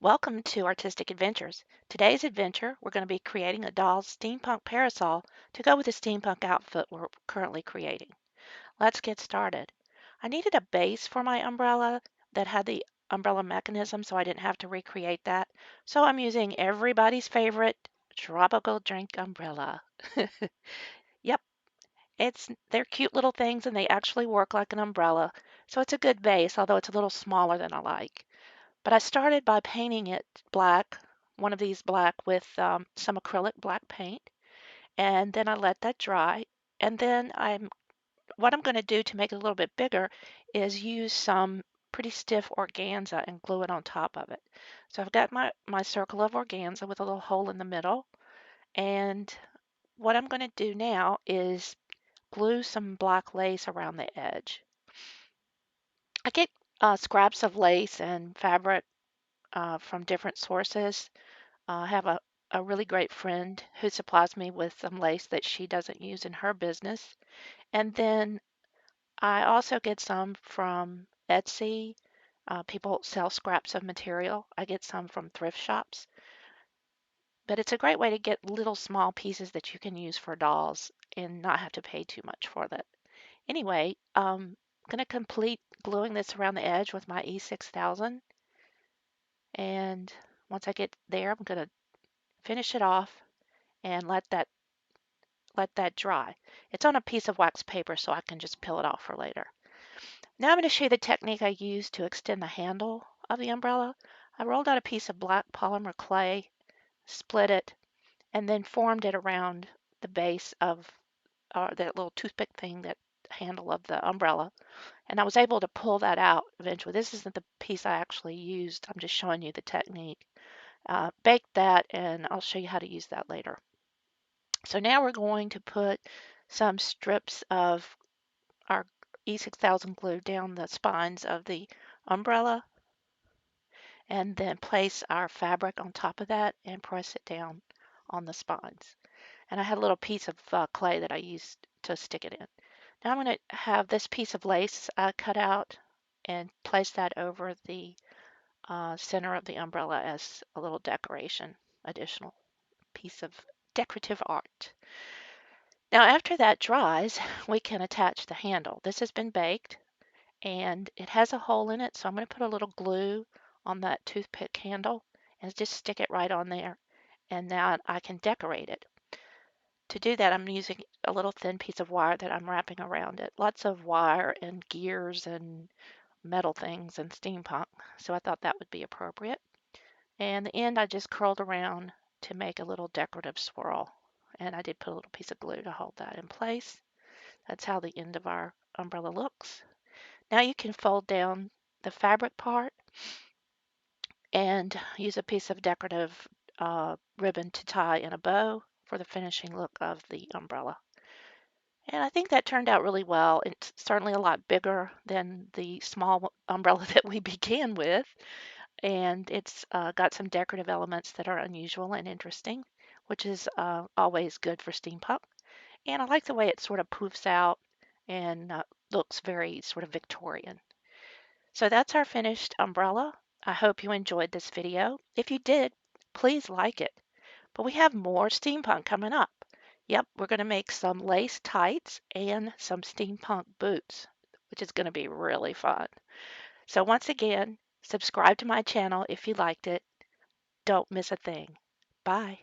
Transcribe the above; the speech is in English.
Welcome to Artistic Adventures. Today's adventure, we're going to be creating a doll's steampunk parasol to go with the steampunk outfit we're currently creating. Let's get started. I needed a base for my umbrella that had the umbrella mechanism so I didn't have to recreate that. So I'm using everybody's favorite tropical drink umbrella. Yep, they're cute little things and they actually work like an umbrella. So it's a good base, although it's a little smaller than I like. But I started by painting it black, one of these black with some acrylic black paint, and then I let that dry. And then what I'm going to do to make it a little bit bigger is use some pretty stiff organza and glue it on top of it. So I've got my circle of organza with a little hole in the middle. And what I'm going to do now is glue some black lace around the edge. I get scraps of lace and fabric from different sources. I have a really great friend who supplies me with some lace that she doesn't use in her business. And then I also get some from Etsy. People sell scraps of material. I get some from thrift shops. But it's a great way to get little small pieces that you can use for dolls and not have to pay too much for that. Anyway, I'm going to complete gluing this around the edge with my E6000. And once I get there, I'm going to finish it off and let that dry. It's on a piece of wax paper so I can just peel it off for later. Now I'm going to show you the technique I used to extend the handle of the umbrella. I rolled out a piece of black polymer clay, split it, and then formed it around the base of that little toothpick thing, that handle of the umbrella. And I was able to pull that out eventually. This isn't the piece I actually used. I'm just showing you the technique. Baked that, and I'll show you how to use that later. So now we're going to put some strips of our E6000 glue down the spines of the umbrella and then place our fabric on top of that and press it down on the spines. And I had a little piece of clay that I used to stick it in. Now I'm going to have this piece of lace cut out and place that over the center of the umbrella as a little decoration, additional piece of decorative art. Now after that dries, we can attach the handle. This has been baked and it has a hole in it, so I'm going to put a little glue on that toothpick handle and just stick it right on there. And now I can decorate it. To do that, I'm using a little thin piece of wire that I'm wrapping around it. Lots of wire and gears and metal things and steampunk, so I thought that would be appropriate. And the end I just curled around to make a little decorative swirl. And I did put a little piece of glue to hold that in place. That's how the end of our umbrella looks. Now you can fold down the fabric part and use a piece of decorative ribbon to tie in a bow for the finishing look of the umbrella. And I think that turned out really well. It's certainly a lot bigger than the small umbrella that we began with. And it's got some decorative elements that are unusual and interesting, which is always good for steampunk. And I like the way it sort of poofs out and looks very sort of Victorian. So that's our finished umbrella. I hope you enjoyed this video. If you did, please like it. But we have more steampunk coming up. Yep, we're going to make some lace tights and some steampunk boots, which is going to be really fun. So once again, subscribe to my channel if you liked it. Don't miss a thing. Bye.